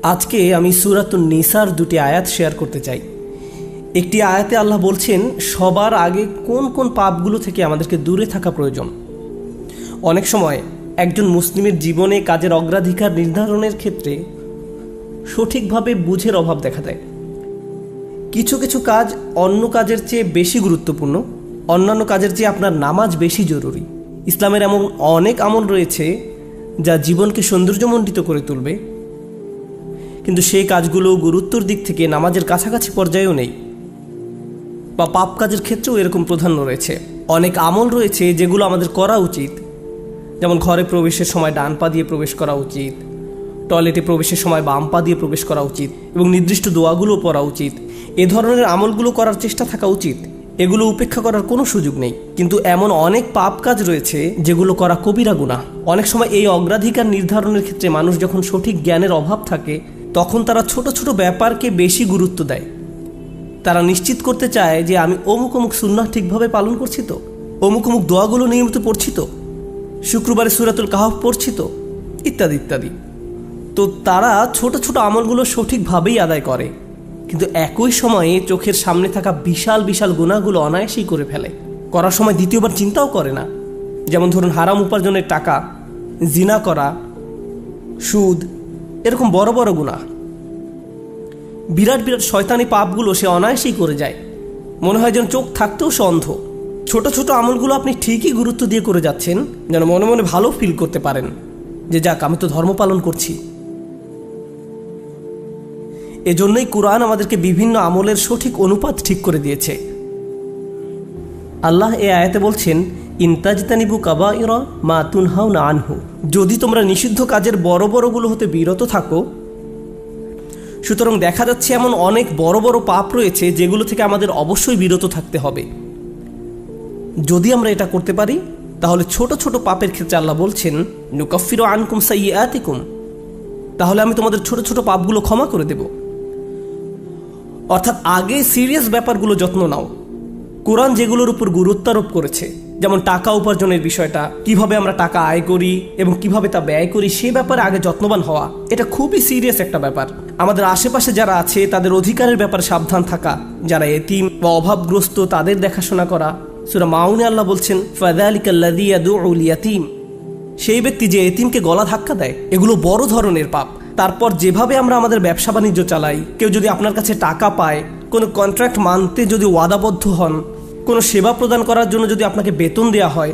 আজকে আমি সূরাতুন নিসার দুটি আয়াত শেয়ার করতে চাই। একটি আয়াতে আল্লাহ বলছেন সবার আগে কোন কোন পাপগুলো থেকে আমাদেরকে দূরে থাকা প্রয়োজন। অনেক সময় একজন মুসলিমের জীবনে কাজের অগ্রাধিকার নির্ধারণের ক্ষেত্রে সঠিকভাবে বুঝের অভাব দেখা দেয়। কিছু কিছু কাজ অন্য কাজের চেয়ে বেশি গুরুত্বপূর্ণ, অন্যান্য কাজের চেয়ে আপনার নামাজ বেশি জরুরি। ইসলামের এমন অনেক আমল রয়েছে যা জীবনকে সৌন্দর্যমণ্ডিত করে তুলবে, কিন্তু সেই কাজগুলো গুরুত্বর দিক থেকে নামাজের কাছাকাছি পর্যায়েও নেই, বা পাপ কাজের ক্ষেত্রেও এরকম প্রাধান্য রয়েছে। অনেক আমল রয়েছে যেগুলো আমাদের করা উচিত, যেমন ঘরে প্রবেশের সময় ডান পা দিয়ে প্রবেশ করা উচিত, টয়লেটে প্রবেশের সময় বাম পা দিয়ে প্রবেশ করা উচিত, এবং নির্দিষ্ট দোয়াগুলো পড়া উচিত। এ ধরনের আমলগুলো করার চেষ্টা থাকা উচিত, এগুলো উপেক্ষা করার কোনো সুযোগ নেই। কিন্তু এমন অনেক পাপ কাজ রয়েছে যেগুলো করা কবিরা গুনাহ। অনেক সময় এই অগ্রাধিকার নির্ধারণের ক্ষেত্রে মানুষ যখন সঠিক জ্ঞানের অভাব থাকে তখন তারা ছোট ছোট ব্যাপারকে বেশি গুরুত্ব দেয়। তারা নিশ্চিত করতে চায় যে আমি অমুক অমুক সুন্নাহ ঠিকভাবে পালন করছি তো, অমুক অমুক দোয়াগুলো নিয়মিত পড়ছি তো, শুক্রবারে সূরাতুল কাহফ পড়ছি তো, ইত্যাদি ইত্যাদি। তো তারা ছোট ছোট আমলগুলো সঠিকভাবেই আদায় করে, কিন্তু একই সময়ে চোখের সামনে থাকা বিশাল বিশাল গুনাহগুলো অনায়াসেই করে ফেলে। করার সময় দ্বিতীয়বার চিন্তাও করে না। যেমন ধরুন হারাম উপার্জনের টাকা, জিনা করা, সুদ, এরকম বড় বড় গুনাহ, বিরাট বিরাট শয়তানি পাপগুলো সে অনায়াসেই করে যায়। মনে হয় যেন চোখ থাকতেও সে অন্ধ। ছোট ছোট আমলগুলো আপনি ঠিকই গুরুত্ব দিয়ে করে যাচ্ছেন, যেন মনে মনে ভালো ফিল করতে পারেন যে যাক, আমি তো ধর্ম পালন করছি। এজন্যই কুরআন আমাদেরকে বিভিন্ন আমলের সঠিক অনুপাত ঠিক করে দিয়েছে। আল্লাহ এ আয়াতে বলছেন, ইনতাজতানিবু কাবাইরা মা তুনহাউনা আনহু, যদি তোমরা নিষিদ্ধ কাজের বড় বড়গুলো হতে বিরত থাকো। সুতরাং দেখা যাচ্ছে এমন অনেক বড় বড় পাপ রয়েছে যেগুলো থেকে আমাদের অবশ্যই বিরত থাকতে হবে। যদি আমরা এটা করতে পারি তাহলে ছোট ছোট পাপের ক্ষেত্রে আল্লাহ বলছেন নুকাফিরু আনকুম সাইয়্যাতিকুম, তাহলে আমি তোমাদের ছোট ছোট পাপগুলো ক্ষমা করে দেব। অর্থাৎ আগে সিরিয়াস ব্যাপারগুলো যত্ন নাও। কোরআন যেগুলোর উপর গুরুত্ব আরোপ করেছে, যেমন টাকা উপার্জনের বিষয়টা, কিভাবে আমরা টাকা আয় করি এবং কিভাবে তা ব্যয় করি, সে ব্যাপারে আগে যত্নবান হওয়া, এটা খুবই সিরিয়াস একটা ব্যাপার। আমাদের আশেপাশে যারা আছে তাদের অধিকারের ব্যাপারে সাবধান থাকা, যারা এতিম বা অভাবগ্রস্ত তাদের দেখাশোনা করা। সূরা মাউনে আল্লাহ বলছেন ফাযালিকাল্লাযী ইয়াদউল ইয়াতীম, সেই ব্যক্তি যে এতিমকে গলা ধাক্কা দেয়। এগুলো বড় ধরনের পাপ। তারপর যেভাবে আমরা আমাদের ব্যবসা বাণিজ্য চালাই, কেউ যদি আপনার কাছে টাকা পায়, কোনো কন্ট্রাক্ট মানতে যদি ওয়াদাবদ্ধ হন, কোনো সেবা প্রদান করার জন্য যদি আপনাকে বেতন দেওয়া হয়,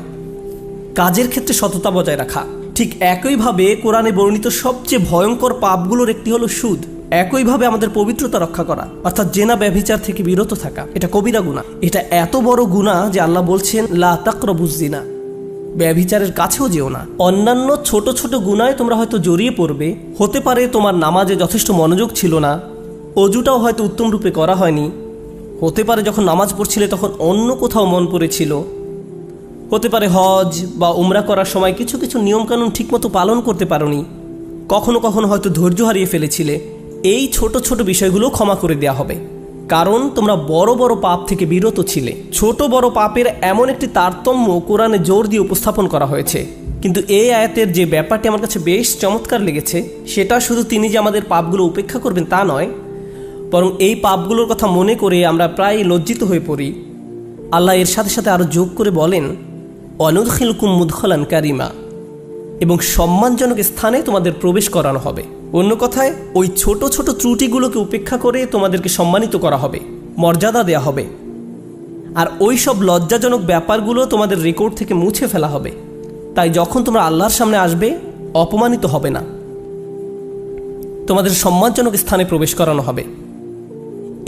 কাজের ক্ষেত্রে সততা বজায় রাখা। ঠিক একইভাবে কোরআনে বর্ণিত সবচেয়ে ভয়ঙ্কর পাপগুলোর একটি হলো সুদ। একইভাবে আমাদের পবিত্রতা রক্ষা করা, অর্থাৎ জেনা ব্যভিচার থেকে বিরত থাকা, এটা কবিরা গুনাহ। এটা এত বড় গুনাহ যে আল্লাহ বলছেন লা তাকরাবুজ জিনা, ব্যভিচারের কাছেও যেও না। অন্যান্য ছোট ছোট গুনায় তোমরা হয়তো জড়িয়ে পড়বে। হতে পারে তোমার নামাজে যথেষ্ট মনোযোগ ছিল না, অজুটাও হয়তো উত্তম রূপে করা হয়নি। হতে পারে যখন নামাজ পড়ছিলে তখন অন্য কোথাও মন পড়েছিল। হতে পারে হজ বা উমরা করার সময় কিছু কিছু নিয়মকানুন ঠিকমতো পালন করতে পারোনি। কখনো কখনো হয়তো ধৈর্য হারিয়ে ফেলেছিলে। এই ছোট ছোট বিষয়গুলো ক্ষমা করে দেওয়া হবে, কারণ তোমরা বড় বড় পাপ থেকে বিরত ছিলে। ছোট বড় পাপের এমন একটি তারতম্য কোরআনে জোর দিয়ে উপস্থাপন করা হয়েছে। কিন্তু এই আয়াতের যে ব্যাপারটি আমার কাছে বেশ চমৎকার লেগেছে, সেটা শুধু তিনি যে আমাদের পাপগুলো উপেক্ষা করবেন তা নয়, বরং এই পাপগুলোর কথা মনে করে আমরা প্রায় লজ্জিত হয়ে পড়ি। আল্লাহ এর সাথে সাথে আরও যোগ করে বলেন অনুদখিলকুম মুদখালান কারিমা, এবং সম্মানজনক স্থানে তোমাদের প্রবেশ করানো হবে। অন্য কথায় ওই ছোট ছোট ত্রুটিগুলোকে উপেক্ষা করে তোমাদেরকে সম্মানিত করা হবে, মর্যাদা দেয়া হবে। আর ওই সব লজ্জাজনক ব্যাপারগুলো তোমাদের রেকর্ড থেকে মুছে ফেলা হবে। তাই যখন তোমরা আল্লাহর সামনে আসবে অপমানিত হবে না, তোমাদের সম্মানজনক স্থানে প্রবেশ করানো হবে।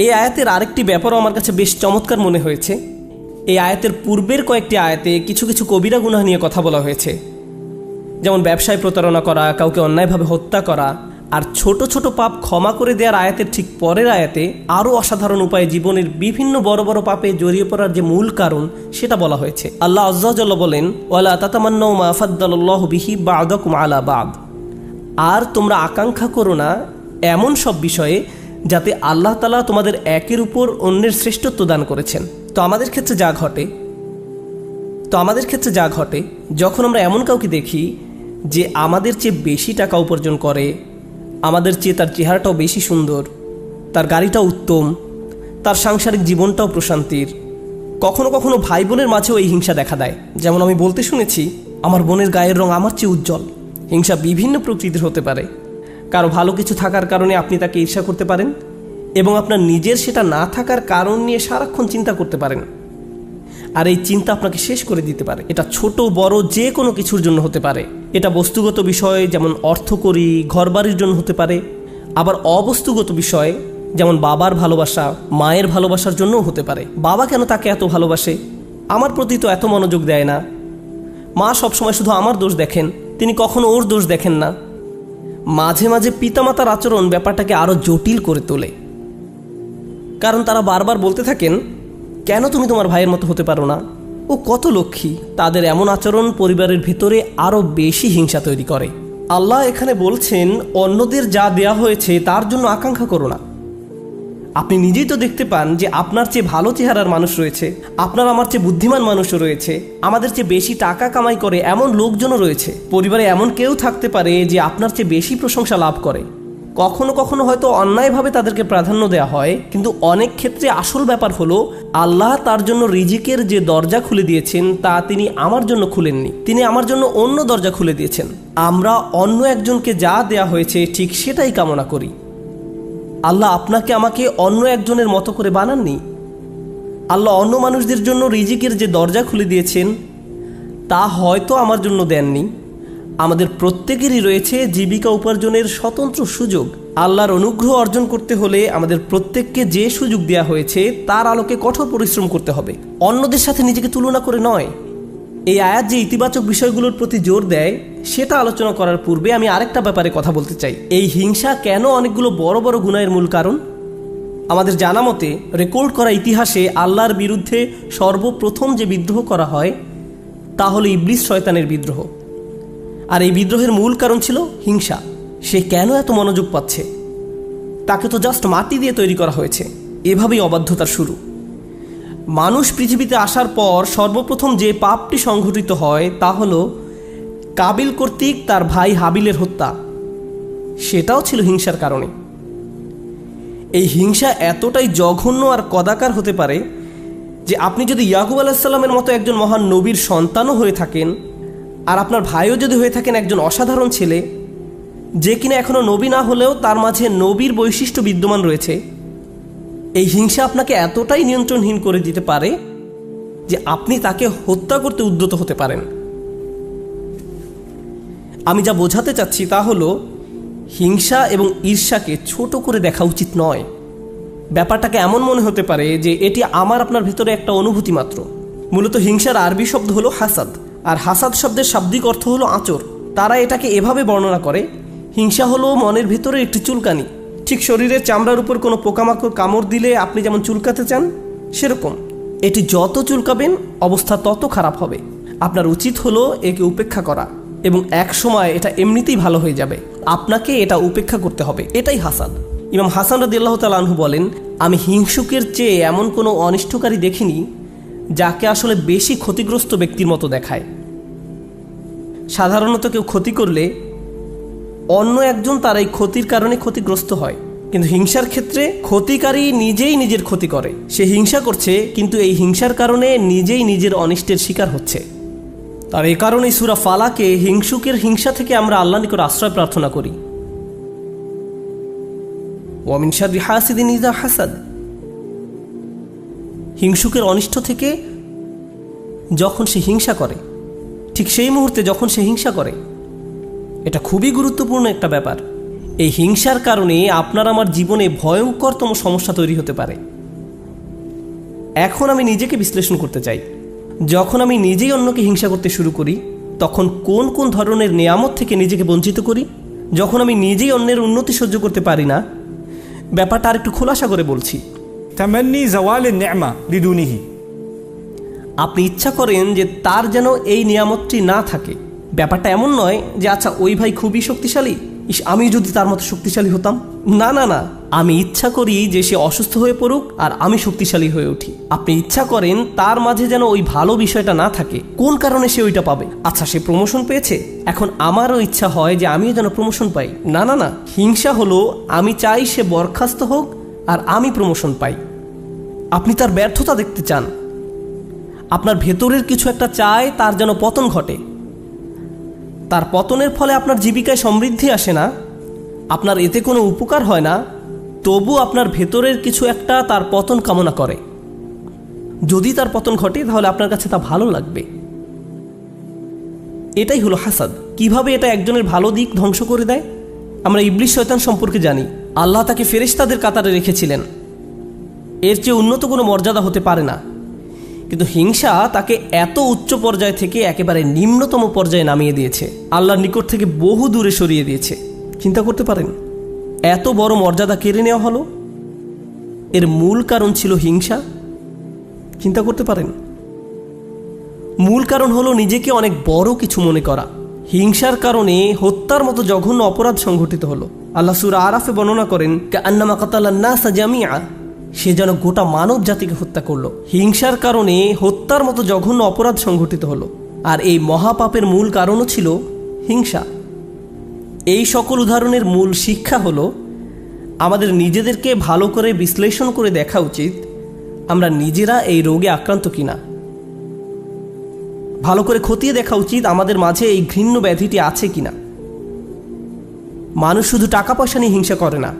এই আয়াতের আরেকটি ব্যাপারও আমার কাছে বেশ চমৎকার মনে হয়েছে। এই আয়াতের পূর্বের কয়েকটি আয়াতে কিছু কিছু কবিরা গুনাহ নিয়ে কথা বলা হয়েছে, যেমন ব্যবসায় প্রতারণা করা, কাউকে অন্যায়ভাবে হত্যা করা। আর ছোট ছোট পাপ ক্ষমা করে দেওয়ার আয়াতের ঠিক পরের আয়াতে আরও অসাধারণ উপায়ে জীবনের বিভিন্ন বড় বড় পাপে জড়িয়ে পড়ার যে মূল কারণ সেটা বলা হয়েছে। আল্লাহ আযজা ওয়া জাল্লা বলেন ওয়ালা তাতামান্নাউ মা ফাদ্দালাল্লাহু বিহি বা'দাকুম আলা বা'দ, আর তোমরা আকাঙ্ক্ষা করো না এমন সব বিষয়ে যাতে আল্লাহ তাআলা তোমাদের একের উপর অন্যের শ্রেষ্ঠত্ব দান করেছেন। তো আমাদের ক্ষেত্রে যা ঘটে যখন আমরা এমন কাউকে দেখি যে আমাদের চেয়ে বেশি টাকা উপার্জন করে, আমাদের চেয়ে তার চেহারাটাও বেশি সুন্দর, তার গাড়িটাও উত্তম, তার সাংসারিক জীবনটাও প্রশান্তির। কখনো কখনো ভাই বোনের মাঝেও এই হিংসা দেখা দেয়। যেমন আমি বলতে শুনেছি, আমার বোনের গায়ের রং আমার চেয়ে উজ্জ্বল। হিংসা বিভিন্ন প্রকৃতির হতে পারে। কারো ভালো কিছু থাকার কারণে আপনি তাকে ঈর্ষা করতে পারেন, এবং আপনার নিজের সেটা না থাকার কারণ নিয়ে সারাক্ষণ চিন্তা করতে পারেন। আর এই চিন্তা আপনাকে শেষ করে দিতে পারে। এটা ছোট বড় যে কোনো কিছুর জন্য হতে পারে। এটা বস্তুগত বিষয়, যেমন অর্থকড়ি, ঘরবাড়ির জন্য হতে পারে। আবার অবস্তুগত বিষয়, যেমন বাবার ভালোবাসা, মায়ের ভালোবাসার জন্যও হতে পারে। বাবা কেন তাকে এত ভালোবাসে? আমার প্রতি তো এত মনোযোগ দেয় না। মা সবসময় শুধু আমার দোষ দেখেন, তিনি কখনো ওর দোষ দেখেন না। মাঝে মাঝে পিতামাতার আচরণ ব্যাপারটাকে আরও জটিল করে তোলে, কারণ তারা বারবার বলতে থাকেন, কেন তুমি তোমার ভাইয়ের মতো হতে পারো না? ও কত লক্ষ্মী। তাদের এমন আচরণ পরিবারের ভেতরে আরও বেশি হিংসা তৈরি করে। আল্লাহ এখানে বলছেন, অন্যদের যা দেয়া হয়েছে তার জন্য আকাঙ্ক্ষা করো না। আপনি নিজেই তো দেখতে পান যে আপনার চেয়ে ভালো চেহারার মানুষ রয়েছে, আপনার আমার চেয়ে বুদ্ধিমান মানুষও রয়েছে, আমাদের চেয়ে বেশি টাকা কামাই করে এমন লোকজনও রয়েছে। পরিবারে এমন কেউ থাকতে পারে যে আপনার চেয়ে বেশি প্রশংসা লাভ করে। কখনো কখনো হয়তো অন্যায়ভাবে তাদেরকে প্রাধান্য দেওয়া হয়, কিন্তু অনেক ক্ষেত্রে আসল ব্যাপার হলো, আল্লাহ তার জন্য রিজিকের যে দরজা খুলে দিয়েছেন তা তিনি আমার জন্য খুলেননি, তিনি আমার জন্য অন্য দরজা খুলে দিয়েছেন। আমরা অন্য একজনকে যা দেয়া হয়েছে ঠিক সেটাই কামনা করি। আল্লাহ আপনাকে আমাকে অন্য একজনের মতো করে বানাননি। আল্লাহ অন্য মানুষদের জন্য রিজিকের যে দরজা খুলে দিয়েছেন তা হয়তো আমার জন্য দেননি। আমাদের প্রত্যেকেরই রয়েছে জীবিকা উপার্জনের স্বতন্ত্র সুযোগ। আল্লাহর অনুগ্রহ অর্জন করতে হলে আমাদের প্রত্যেককে যে সুযোগ দেওয়া হয়েছে তার আলোকে কঠোর পরিশ্রম করতে হবে, অন্যদের সাথে নিজেকে তুলনা করে নয়। এই আয়াত যে ইতিবাচক বিষয়গুলোর প্রতি জোর দেয় সেটা আলোচনা করার পূর্বে আমি আরেকটা ব্যাপারে কথা বলতে চাই। এই হিংসা কেন অনেকগুলো বড় বড় গুনাহের মূল কারণ? আমাদের জানা মতে রেকর্ড করা ইতিহাসে আল্লাহর বিরুদ্ধে সর্বপ্রথম যে বিদ্রোহ করা হয় তা হলো ইবলিস শয়তানের বিদ্রোহ। আর এই বিদ্রোহের মূল কারণ ছিল হিংসা। সে কেন এত মনোযোগ পাচ্ছে? তাকে তো জাস্ট মাটি দিয়ে তৈরি করা হয়েছে। এভাবেই অবাধ্যতার শুরু। মানুষ পৃথিবীতে আসার পর সর্বপ্রথম যে পাপটি সংঘটিত হয় তা হলো কাবিল কর্তৃক তার ভাই হাবিলের হত্যা। সেটাও ছিল হিংসার কারণে। এই হিংসা এতটাই জঘন্য আর কদাকার হতে পারে যে আপনি যদি ইয়াকুব আলাইহিস সালামের মতো একজন মহান নবীর সন্তানও হয়ে থাকেন, আর আপনার ভাইও যদি হয়ে থাকেন একজন অসাধারণ ছেলে যে কিনা এখনো নবী না হলেও তার মাঝে নবীর বৈশিষ্ট্য বিদ্যমান রয়েছে, এই হিংসা আপনাকে এতটাই নিয়ন্ত্রণহীন করে দিতে পারে যে আপনি তাকে হত্যা করতে উদ্যত হতে পারেন। আমি যা বোঝাতে চাচ্ছি তা হলো, হিংসা এবং ঈর্ষাকে ছোট করে দেখা উচিত নয়। ব্যাপারটাকে এমন মনে হতে পারে যে এটি আমার আপনার ভিতরে একটা অনুভূতি মাত্র। মূলত হিংসার আরবি শব্দ হলো হাসাদ, আর হাসাদ শব্দের শাব্দিক অর্থ হলো আঁচড়। তারা এটাকে এভাবে বর্ণনা করে, হিংসা হলো মনের ভিতরে একটি চুলকানি। ঠিক শরীরের চামড়ার উপর কোনো পোকামাকড় কামড় দিলে আপনি যেমন চুলকাতে চান, সেরকম এটি যত চুলকাবেন অবস্থা তত খারাপ হবে। আপনার উচিত হলো একে উপেক্ষা করা, এবং এক সময় এটা এমনিতেই ভালো হয়ে যাবে। আপনাকে এটা উপেক্ষা করতে হবে। এটাই হাসাদ। ইমাম হাসান রাদিয়াল্লাহু তাআলা আনহু বলেন, আমি হিংসুকের চেয়ে এমন কোনো অনিষ্টকারী দেখিনি যাকে আসলে বেশি ক্ষতিগ্রস্ত ব্যক্তির মতো দেখায়। সাধারণত কেউ ক্ষতি করলে অন্য একজন তার এই ক্ষতির কারণে ক্ষতিগ্রস্ত হয়, কিন্তু হিংসার ক্ষেত্রে ক্ষতিকারী নিজেই নিজের ক্ষতি করে। সে হিংসা করছে, কিন্তু এই হিংসার কারণে নিজেই নিজের অনিষ্টের শিকার হচ্ছে। আর এই কারণেই সূরা ফালাকে হিংসুকের হিংসা থেকে আমরা আল্লাহর নিকট আশ্রয় প্রার্থনা করি। ওয়া মিন শাররি হাসিদিন ইযা হাসাদ। হিংসুকের অনিষ্ট থেকে যখন সে হিংসা করে, ঠিক সেই মুহূর্তে যখন সে হিংসা করে, এটা খুবই গুরুত্বপূর্ণ একটা ব্যাপার। এই হিংসার কারণে আপনার আমার জীবনে ভয়ঙ্করতম সমস্যা তৈরি হতে পারে। এখন আমি নিজেকে বিশ্লেষণ করতে চাই। যখন আমি নিজেই অন্যকে হিংসা করতে শুরু করি, তখন কোন কোন ধরনের নেয়ামত থেকে নিজেকে বঞ্চিত করি? যখন আমি নিজেই অন্যের উন্নতি সহ্য করতে পারি না, ব্যাপারটা আর একটু খোলাসা করে বলছি। তামান্নি জাওয়ালিন নি'মা বিদুনিহি। আপনি ইচ্ছা করেন যে তার যেন এই নিয়ামতটি না থাকে। ব্যাপারটা এমন নয় যে আচ্ছা ওই ভাই খুবই শক্তিশালী, আমি যদি তার মতো শক্তিশালী হতাম। না না না, আমি ইচ্ছা করি যে সে অসুস্থ হয়ে পড়ুক আর আমি শক্তিশালী হয়ে উঠি। আপনি ইচ্ছা করেন তার মাঝে যেন ওই ভালো বিষয়টা না থাকে। কোন কারণে সে ওইটা পাবে? আচ্ছা, সে প্রমোশন পেয়েছে, এখন আমারও ইচ্ছা হয় যে আমিও যেন প্রমোশন পাই। না না না, হিংসা হলো আমি চাই সে বরখাস্ত হোক আর আমি প্রমোশন পাই। আপনি তার ব্যর্থতা দেখতে চান, আপনার ভেতরের কিছু একটা চায় তার যেন পতন ঘটে। তার পতনের ফলে আপনার জীবিকায় সমৃদ্ধি আসে না, আপনার এতে কোনো উপকার হয় না, তবু আপনার ভেতরের কিছু একটা তার পতন কামনা করে। যদি তার পতন ঘটে তাহলে আপনার কাছে তা ভালো লাগবে। এটাই হলো হাসাদ। কিভাবে এটা একজনের ভালো দিক ধ্বংস করে দেয়? আমরা ইবলিস শয়তান সম্পর্কে জানি। আল্লাহ তাকে ফেরেশতাদের কাতারে রেখেছিলেন, এর চেয়ে উন্নত কোনো মর্যাদা হতে পারে না। কিন্তু হিংসা তাকে এত উচ্চ পর্যায় থেকে একেবারে নিম্নতম পর্যায়ে নামিয়ে দিয়েছে, আল্লাহর নিকট থেকে বহু দূরে সরিয়ে দিয়েছে। চিন্তা করতে পারেন, এত বড় মর্যাদা কেড়ে নেওয়া হলো, এর মূল কারণ ছিল হিংসা। চিন্তা করতে পারেন, মূল কারণ হলো নিজেকে অনেক বড় কিছু মনে করা। হিংসার কারণে হত্যার মতো জঘন্য অপরাধ সংঘটিত হলো। আল্লাহ সূরা আরাফে বর্ণনা করেন, কাআন্নামা কাতালান নাসা জামিআ, সে যেন গোটা মানব জাতিকে হত্যা করলো। হিংসার কারণে হত্যার মতো জঘন্য অপরাধ সংঘটিত হলো, আর এই মহাপাপের মূল কারণও ছিল হিংসা। এই সকল উদাহরণের মূল শিক্ষা হলো আমাদের নিজেদেরকে ভালো করে বিশ্লেষণ করে দেখা উচিত আমরা নিজেরা এই রোগে আক্রান্ত কিনা। ভালো করে খতিয়ে দেখা উচিত আমাদের মাঝে এই ঘৃণ্য ব্যাধিটি আছে কিনা। মানুষ শুধু টাকা পয়সা নিয়ে হিংসা করে না,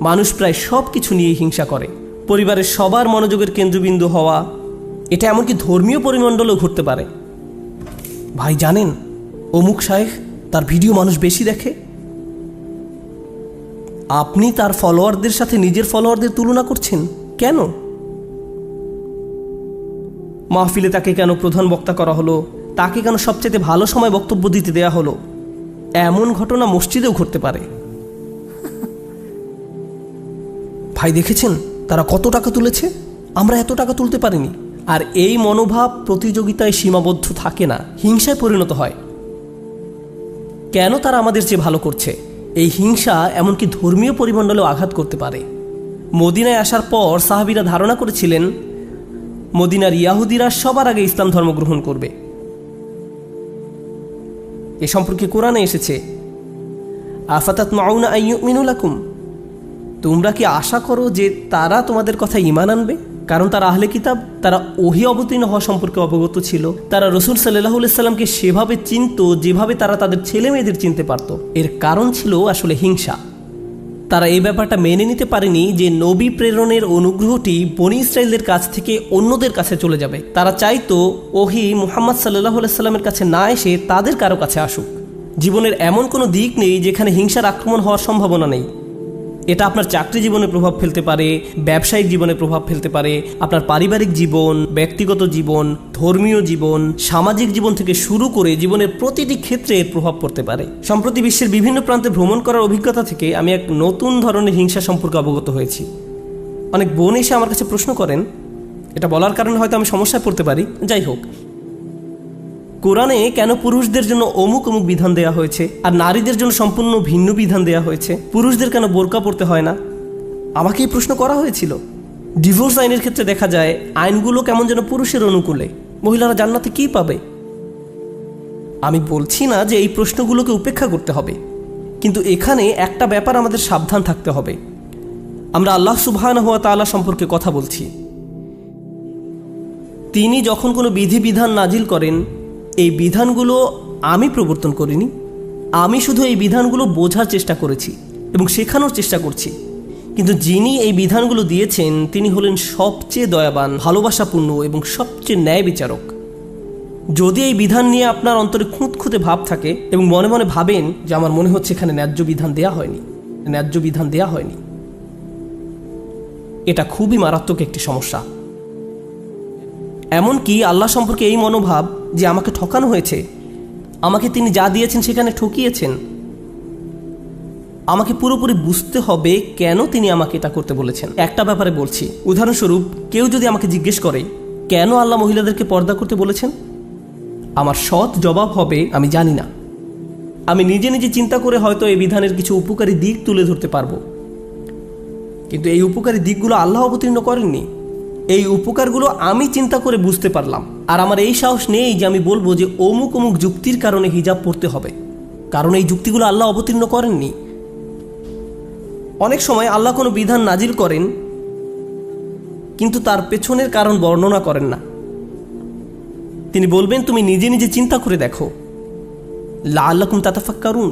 মানুষ প্রায় সব কিছু নিয়ে হিংসা করে। পরিবারের সবার মনোযোগের কেন্দ্রবিন্দু হওয়া, এটা এমনকি ধর্মীয় পরিমণ্ডলেও ঘটতে পারে। ভাই জানেন, অমুক শায়েখ, তার ভিডিও মানুষ বেশি দেখে। আপনি তার ফলোয়ারদের সাথে নিজের ফলোয়ারদের তুলনা করছেন কেন? মাহফিলে তাকে কেন প্রধান বক্তা করা হলো? তাকে কেন সবচেয়ে ভালো সময় বক্তব্য দিতে দেয়া হলো? এমন ঘটনা মসজিদেও ঘটতে পারে। ভাই দেখেছেন তারা কত টাকা তুলেছে, আমরা এত টাকা তুলতে পারিনি। আর এই মনোভাব প্রতিযোগিতায় সীমাবদ্ধ থাকে না, হিংসায় পরিণত হয়। কেন তারা আমাদের চেয়ে ভালো করছে? এই হিংসা এমনকি ধর্মীয় পরিমণ্ডলেও আঘাত করতে পারে। মদিনায় আসার পর সাহাবীরা ধারণা করেছিলেন মদিনার ইয়াহুদিরা সবার আগে ইসলাম ধর্ম গ্রহণ করবে। এ সম্পর্কে কোরআনে এসেছে, আফাতাতমাউনা আন ইউমিনু লাকুম, তোমরা কি আশা করো যে তারা তোমাদের কথা ঈমান আনবে? কারণ তারা আহলে কিতাব, তারা ওহী অবতীর্ণ হওয়া সম্পর্কে অবগত ছিল। তারা রাসূল সাল্লাল্লাহু আলাইহি সাল্লামকে সেভাবে চিনত যেভাবে তারা তাদের ছেলে মেয়েদের চিনতে পারত। এর কারণ ছিল আসলে হিংসা। তারা এই ব্যাপারটা মেনে নিতে পারেনি যে নবী প্রেরণের অনুগ্রহটি বনী ইসরায়েলদের কাছ থেকে অন্যদের কাছে চলে যাবে। তারা চাইতো ওহী মুহাম্মদ সাল্লাল্লাহু আলাইহি সাল্লামের কাছে না এসে তাদের কারো কাছে আসুক। জীবনের এমন কোনো দিক নেই যেখানে হিংসার আক্রমণ হওয়ার সম্ভাবনা নেই। এটা আপনার চাকরি জীবনে প্রভাব ফেলতে পারে, ব্যবসায়িক জীবনে প্রভাব ফেলতে পারে, আপনার পারিবারিক জীবন, ব্যক্তিগত জীবন, ধর্মীয় জীবন, সামাজিক জীবন থেকে শুরু করে জীবনের প্রতিটি ক্ষেত্রে এর প্রভাব পড়তে পারে। সম্প্রতি বিশ্বের বিভিন্ন প্রান্তে ভ্রমণ করার অভিজ্ঞতা থেকে আমি এক নতুন ধরনের হিংসা সম্পর্কে অবগত হয়েছি। অনেক বোন এসে আমার কাছে প্রশ্ন করেন, এটা বলার কারণে হয়তো আমি সমস্যায় পড়তে পারি, যাই হোক, কোরআনে কেন পুরুষদের জন্য অমুক অমুক বিধান দেয়া হয়েছে আর নারীদের জন্য সম্পূর্ণ ভিন্ন বিধান দেয়া হয়েছে? পুরুষদের কেন বোরকা পরতে হয় না? আমাকে এই প্রশ্ন করা হয়েছিল। ডিভোর্স আইনের ক্ষেত্রে দেখা যায় আইনগুলো কেমন যেন পুরুষের অনুকূলে। মহিলারা জান্নাতে কি পাবে? আমি বলছি না যে এই প্রশ্নগুলোকে উপেক্ষা করতে হবে, কিন্তু এখানে একটা ব্যাপার আমাদের সাবধান থাকতে হবে। আমরা আল্লাহ সুবহানাহু ওয়া তাআলা সম্পর্কে কথা বলছি। তিনি যখন কোনো বিধিবিধান নাজিল করেন, এই বিধানগুলো আমি প্রবর্তন করিনি, আমি শুধু এই বিধানগুলো বোঝার চেষ্টা করেছি এবং শেখানোর চেষ্টা করছি। কিন্তু যিনি এই বিধানগুলো দিয়েছেন তিনি হলেন সবচেয়ে দয়াবান, ভালোবাসাপূর্ণ এবং সবচেয়ে ন্যায় বিচারক। যদি এই বিধান নিয়ে আপনার অন্তরে খুঁতখুঁতে ভাব থাকে এবং মনে মনে ভাবেন যে আমার মনে হচ্ছে এখানে ন্যায্য বিধান দেয়া হয়নি, এটা খুবই মারাত্মক একটি সমস্যা। এমনকি আল্লাহ সম্পর্কে এই মনোভাব যে আমাকে ঠকানো হয়েছে, আমাকে তিনি যা দিয়েছেন সেখানে ঠকিয়েছেন, আমাকে পুরোপুরি বুঝতে হবে কেন তিনি আমাকে এটা করতে বলেছেন। একটা ব্যাপারে বলছি, উদাহরণস্বরূপ কেউ যদি আমাকে জিজ্ঞেস করে কেন আল্লাহ মহিলাদেরকে পর্দা করতে বলেছেন, আমার সৎ জবাব হবে আমি জানি না। আমি নিজে নিজে চিন্তা করে হয়তো এই বিধানের কিছু উপকারী দিক তুলে ধরতে পারবো, কিন্তু এই উপকারী দিকগুলো আল্লাহ অবতীর্ণ করেননি। এই উপকারগুলো আমি চিন্তা করে বুঝতে পারলাম, আর আমার এই সাহস নেই যে আমি বলবো যে অমুক অমুক যুক্তির কারণে হিজাব পড়তে হবে, কারণ এই যুক্তিগুলো আল্লাহ অবতীর্ণ করেননি। অনেক সময় আল্লাহ কোনো বিধান নাজিল করেন কিন্তু তার পেছনের কারণ বর্ণনা করেন না। তিনি বলবেন তুমি নিজে নিজে চিন্তা করে দেখো, লাআল্লাকুম তাতাফাক্কারুন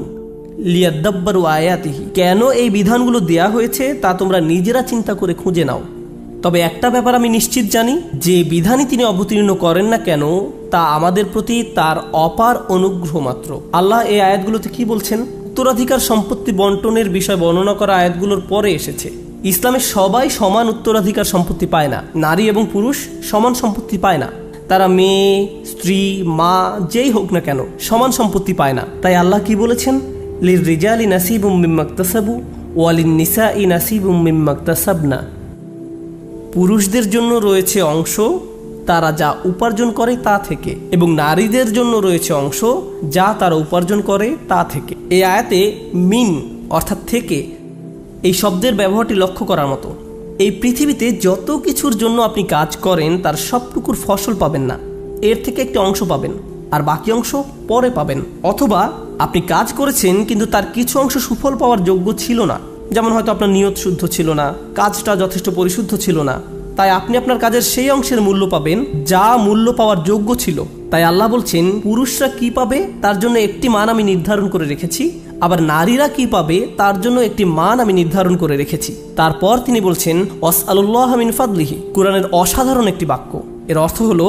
লিয়াদাব্বারু আয়াতিহি, কেন এই বিধানগুলো দেয়া হয়েছে তা তোমরা নিজেরা চিন্তা করে খুঁজে নাও। তবে একটা ব্যাপার আমি নিশ্চিত জানি, যে বিধানই তিনি অবতীর্ণ করেন না কেন তা আমাদের প্রতি তার অপার অনুগ্রহ মাত্র। আল্লাহ এই আয়াতগুলোতে কি বলছেন? উত্তরাধিকার সম্পত্তি বন্টনের বিষয় বর্ণনা করা আয়াতগুলোর পরে এসেছে। ইসলামে সবাই সমান উত্তরাধিকার সম্পত্তি পায় না, নারী এবং পুরুষ সমান সম্পত্তি পায় না। তারা মেয়ে, স্ত্রী, মা যেই হোক না কেন সমান সম্পত্তি পায় না। তাই আল্লাহ কি বলেছেন? লিররিজালি নাসিবুম মিম্মা ইকতাসাবু ওয়া লিন-নিসাই নাসিবুম মিম্মা ইকতাসাবনা। পুরুষদের জন্য রয়েছে অংশ তারা যা উপার্জন করে তা থেকে, এবং নারীদের জন্য রয়েছে অংশ যা তারা উপার্জন করে তা থেকে। এই আয়াতে মিন অর্থাৎ থেকে এই শব্দের ব্যবহারটি লক্ষ্য করার মতো। এই পৃথিবীতে যত কিছুর জন্য আপনি কাজ করেন তার সবটুকুর ফসল পাবেন না, এর থেকে একটি অংশ পাবেন আর বাকি অংশ পরে পাবেন। অথবা আপনি কাজ করেছেন কিন্তু তার কিছু অংশ সুফল পাওয়ার যোগ্য ছিল না, যেমন হয়তো আপনার নিয়ত শুদ্ধ ছিল না, কাজটা যথেষ্ট পরিশুদ্ধ ছিল না, তাই আপনি আপনার কাজের সেই অংশের মূল্য পাবেন যা মূল্য পাওয়ার যোগ্য ছিল। তাই আল্লাহ বলছেন পুরুষরা কি পাবে তার জন্য একটি মান আমি নির্ধারণ করে রেখেছি, আবার নারীরা কি পাবে তার জন্য একটি মান আমি নির্ধারণ করে রেখেছি। তারপর তিনি বলছেন ওয়াসআলুল্লাহ মিন ফাদলিহি, কুরআনের অসাধারণ একটি বাক্য। এর অর্থ হলো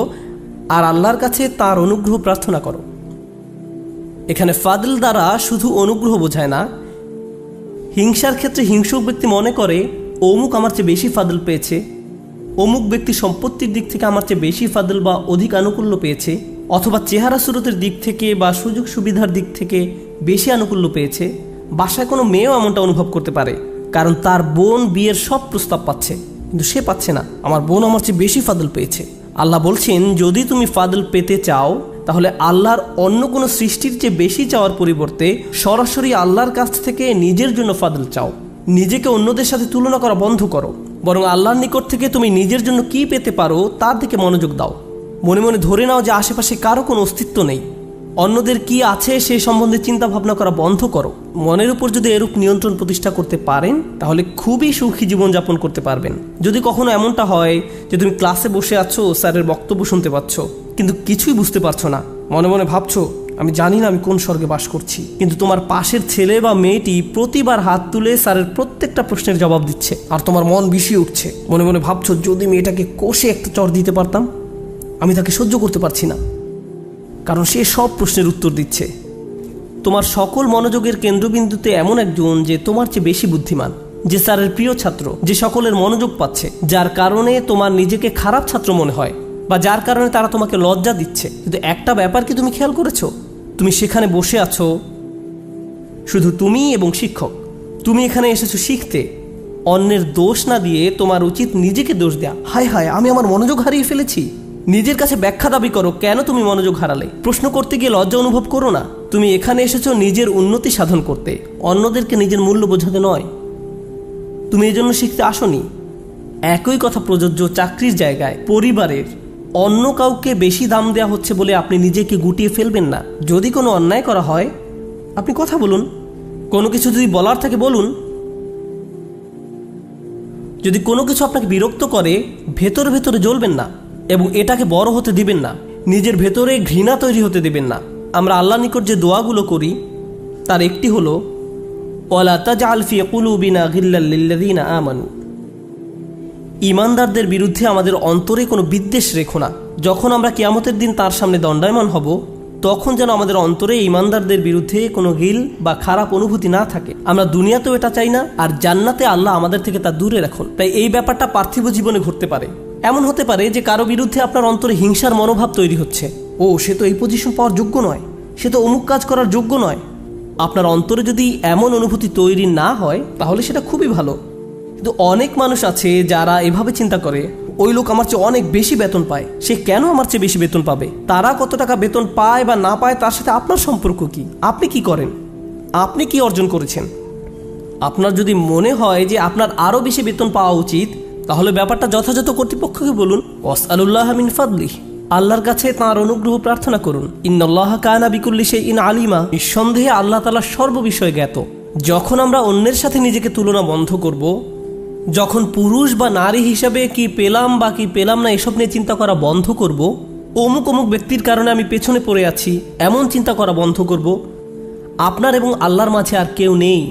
আর আল্লাহর কাছে তার অনুগ্রহ প্রার্থনা করো। এখানে ফাদল দ্বারা শুধু অনুগ্রহ বোঝায় না। হিংসার ক্ষেত্রে হিংসুক ব্যক্তি মনে করে অমুক আমার চেয়ে বেশি ফাদল পেয়েছে, অমুক ব্যক্তি সম্পত্তির দিক থেকে আমার চেয়ে বেশি ফাদল বা অধিক আনুকূল্য পেয়েছে, অথবা চেহারা সুরতের দিক থেকে বা সুযোগ সুবিধার দিক থেকে বেশি আনুকূল্য পেয়েছে। বাসায় কোনো মেয়েও এমনটা অনুভব করতে পারে, কারণ তার বোন বিয়ের সব প্রস্তাব পাচ্ছে কিন্তু সে পাচ্ছে না, আমার বোন আমার চেয়ে বেশি ফাদল পেয়েছে। আল্লাহ বলছেন যদি তুমি ফাদল পেতে চাও তাহলে আল্লাহর অন্য কোনো সৃষ্টির চেয়ে বেশি চাওয়ার পরিবর্তে সরাসরি আল্লাহর কাছ থেকে নিজের জন্য ফাদল চাও। নিজেকে অন্যদের সাথে তুলনা করা বন্ধ করো, বরং আল্লাহর নিকট থেকে তুমি নিজের জন্য কি পেতে পারো তার দিকে মনোযোগ দাও। মনে মনে ধরে নাও যে আশেপাশে কারো কোনো অস্তিত্ব নেই, অন্যদের কি আছে সেই সম্বন্ধে চিন্তা ভাবনা করা বন্ধ করো। মনের উপর যদি এরূপ নিয়ন্ত্রণ প্রতিষ্ঠা করতে পারেন তাহলে খুবই সুখী জীবনযাপন করতে পারবেন। যদি কখনো এমনটা হয় যে তুমি ক্লাসে বসে আছো, স্যারের বক্তব্য শুনতে পাচ্ছ কিন্তু কিছুই বুঝতে পারছো না, মনে মনে ভাবছো আমি জানি না আমি কোন স্বর্গে বাস করছি, কিন্তু তোমার পাশের ছেলে বা মেয়েটি প্রতিবার হাত তুলে স্যারের প্রত্যেকটা প্রশ্নের জবাব দিচ্ছে আর তোমার মন বিষিয়ে উঠছে। মনে মনে ভাবছো যদি মেয়েটাকে কষে একটা চড় দিতে পারতাম, আমি তাকে সহ্য করতে পারছি না, কারণ সে সব প্রশ্নের উত্তর দিচ্ছে। তোমার সকল মনোযোগের কেন্দ্রবিন্দুতে এমন একজন যে তোমার চেয়ে বেশি বুদ্ধিমান, যে স্যারের প্রিয় ছাত্র, যে সকলের মনোযোগ পাচ্ছে, যার কারণে তোমার নিজেকে খারাপ ছাত্র মনে হয় বা যার কারণে তারা তোমাকে লজ্জা দিচ্ছে। কিন্তু একটা ব্যাপার কি তুমি খেয়াল করেছো? তুমি সেখানে বসে আছো শুধু তুমি এবং শিক্ষক। তুমি এখানে এসেছো শিখতে, অন্যের দোষ না দিয়ে তোমার উচিত নিজেকে দোষ দেয়া। হায় হায় আমি আমার মনোযোগ হারিয়ে ফেলেছি। নিজের কাছে ব্যাখ্যা দাবি করো কেন তুমি মনোযোগ হারালে। প্রশ্ন করতে গিয়ে লজ্জা অনুভব করো না। তুমি এখানে এসেছো নিজের উন্নতি সাধন করতে, অন্যদেরকে নিজের মূল্য বোঝাতে নয়। তুমি এই জন্য শিখতে আসনি। একই কথা প্রযোজ্য চাকরির জায়গায়, পরিবারের। অন্য কাউকে বেশি দাম দেওয়া হচ্ছে বলে আপনি নিজেকে গুটিয়ে ফেলবেন না। যদি কোনো অন্যায় করা হয় আপনি কথা বলুন, কোনো কিছু যদি বলার থাকে বলুন। যদি কোনো কিছু আপনাকে বিরক্ত করে ভেতরে ভেতরে জ্বলবেন না এবং এটাকে বড় হতে দিবেন না, নিজের ভেতরে ঘৃণা তৈরি হতে দিবেন না। আমরা আল্লাহর নিকট যে দোয়াগুলো করি তার একটি হলো ওয়ালা তাজআল ফি কুলুবিনা গিল্লাল লিল্লাযিনা আমানু। ঈমানদারদের বিরুদ্ধে আমাদের অন্তরে কোনো বিদ্বেষ রেখো না। যখন আমরা কিয়ামতের দিন তার সামনে দণ্ডায়মান হব তখন যেন আমাদের অন্তরে ঈমানদারদের বিরুদ্ধে কোনো গিল বা খারাপ অনুভূতি না থাকে। আমরা দুনিয়াতেও এটা চাই না, আর জান্নাতে আল্লাহ আমাদের থেকে তা দূরে রাখুন। তাই এই ব্যাপারটা পার্থিব জীবনে ঘটতে পারে। এমন হতে পারে যে কারো বিরুদ্ধে আপনার অন্তরে হিংসার মনোভাব তৈরি হচ্ছে, ও সে তো এই পজিশন পাওয়ার যোগ্য নয়, সে তো অমুক কাজ করার যোগ্য নয়। আপনার অন্তরে যদি এমন অনুভূতি তৈরি না হয় তাহলে সেটা খুবই ভালো। কিন্তু অনেক মানুষ আছে যারা এভাবে চিন্তা করে, ওই লোক আমার চেয়ে অনেক বেশি বেতন পায়, সে কেন আমার চেয়ে বেশি বেতন পাবে? তারা কত টাকা বেতন পায় বা না পায় তার সাথে আপনার সম্পর্ক কি? আপনি কি করেন? আপনি কি অর্জন করেছেন? আপনার যদি মনে হয় যে আপনার আরও বেশি বেতন পাওয়া উচিত, তাহলে ব্যাপারটা যথাযথ কর্তৃপক্ষকে বলুন। ওয়াসআলুল্লাহ মিন ফাদলিহি, আল্লাহর কাছে তাঁর অনুগ্রহ প্রার্থনা করুন। ইন্নাল্লাহ কানা বিকুল্লি শাইইন আলিমা, নিঃসন্দেহে আল্লাহ তাআলা সর্ববিষয়ে জ্ঞাত। যখন আমরা অন্যের সাথে নিজেকে তুলনা বন্ধ করব, যখন পুরুষ বা নারী হিসাবে কি পেলাম বা কি পেলাম না এসব নিয়ে চিন্তা করা বন্ধ করব, অমুক অমুক ব্যক্তির কারণে আমি পেছনে পড়ে আছি এমন চিন্তা করা বন্ধ করব, আপনার এবং আল্লাহর মাঝে আর কেউ নেই।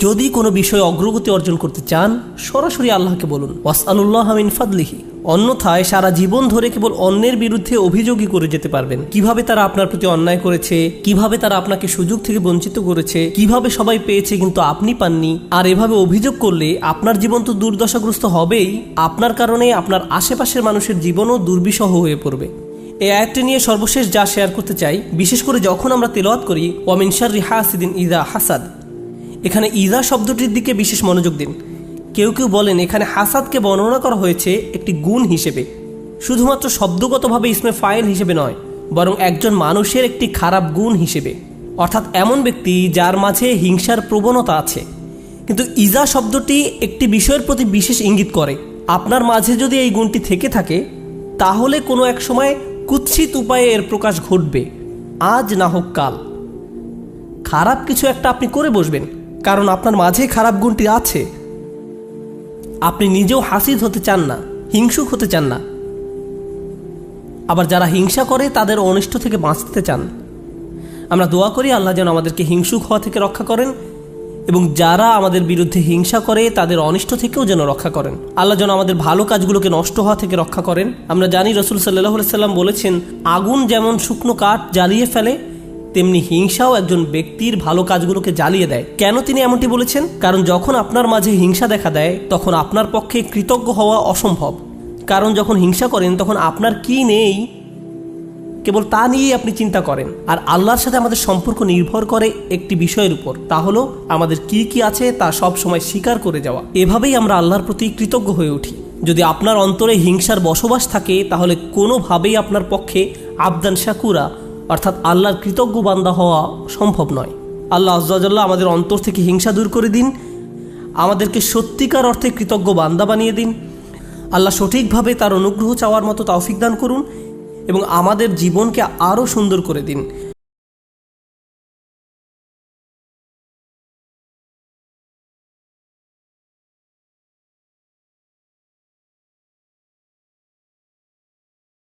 যদি কোনো বিষয়ে অগ্রগতি অর্জন করতে চান, সরাসরি আল্লাহকে বলুন ওয়াসআলুল্লাহ মিন ফাদলিহি। অন্যথায় সারা জীবন ধরে কেবল অন্যের বিরুদ্ধে অভিযোগই করে যেতে পারবেন। কিভাবে তারা আপনার প্রতি অন্যায় করেছে, কিভাবে তারা আপনাকে সুযোগ থেকে বঞ্চিত করেছে, কিভাবে সবাই পেয়েছে কিন্তু আপনি পাননি। আর এভাবে অভিযোগ করলে আপনার জীবন তো দুর্দশাগ্রস্ত হবেই, আপনার কারণে আপনার আশেপাশের মানুষের জীবনও দুর্বিষহ হয়ে পড়বে। এই আয়াতটি নিয়ে সর্বশেষ যা শেয়ার করতে চাই, বিশেষ করে যখন আমরা তেলাওয়াত করি ওয়া মিন শাররি হাসিদিন ইযা হাসাদ, এখানে ইযা শব্দটির দিকে বিশেষ মনোযোগ দিন। কেউ কেউ বলেন এখানে হাসাদকে বর্ণনা করা হয়েছে একটি গুণ হিসেবে, শুধুমাত্র শব্দগতভাবে ইসমে ফাইল হিসেবে নয়, বরং একজন মানুষের একটি খারাপ গুণ হিসেবে, অর্থাৎ এমন ব্যক্তি যার মাঝে হিংসার প্রবণতা আছে। কিন্তু ইজা শব্দটি একটি বিষয়ের প্রতি বিশেষ ইঙ্গিত করে। আপনার মাঝে যদি এই গুণটি থেকে থাকে, তাহলে কোনো এক সময় কুৎসিত উপায়ে এর প্রকাশ ঘটবে, আজ না হোক কাল। খারাপ কিছু একটা আপনি করে বসবেন, কারণ আপনার মাঝে খারাপ গুণটি আছে। আপনি নিজেও হাসিদ হতে চান না, হিংসুক হতে চান না। আবার যারা হিংসা করে তাদের অনিষ্ট থেকে বাঁচতে চান। আমরা দোয়া করি আল্লাহ যেন আমাদেরকে হিংসুক হওয়া থেকে রক্ষা করেন, এবং যারা আমাদের বিরুদ্ধে হিংসা করে তাদের অনিষ্ট থেকেও যেন রক্ষা করেন। আল্লাহ যেন আমাদের ভালো কাজগুলোকে নষ্ট হওয়া থেকে রক্ষা করেন। আমরা জানি রাসূল সাল্লাল্লাহু আলাইহি সাল্লাম বলেছেন, আগুন যেমন শুকনো কাঠ জ্বালিয়ে ফেলে, তেমনি হিংসাও একজন ব্যক্তির ভালো কাজগুলোকে জ্বালিয়ে দেয়। কেন তিনি এমনটি বলেছেন? কারণ যখন আপনার মাঝে হিংসা দেখা দেয়, তখন আপনার পক্ষে কৃতজ্ঞ হওয়া অসম্ভব। কারণ যখন হিংসা করেন তখন আপনার কি নেই কেবল তা নিয়েই আপনি চিন্তা করেন। আর আল্লাহর সাথে আমাদের সম্পর্ক নির্ভর করে একটি বিষয়ের উপর, তা হলো আমাদের কি কি আছে তা সব সময় স্বীকার করে যাওয়া। এভাবেই আমরা আল্লাহর প্রতি কৃতজ্ঞ হয়ে উঠি। যদি আপনার অন্তরে হিংসার বসবাস থাকে, তাহলে কোনোভাবেই আপনার পক্ষে আবদান শাকুরা অর্থাৎ আল্লাহর কৃতজ্ঞ বান্দা হওয়া সম্ভব নয়। আল্লাহ আযজা ওয়া জাল্লা আমাদের অন্তর থেকে হিংসা দূর করে দিন, আমাদেরকে সত্যিকার অর্থে কৃতজ্ঞ বান্দা বানিয়ে দিন। আল্লাহ সঠিকভাবে তার অনুগ্রহ চাওয়ার মতো তৌফিক দান করুন এবং আমাদের জীবনকে আরও সুন্দর করে দিন।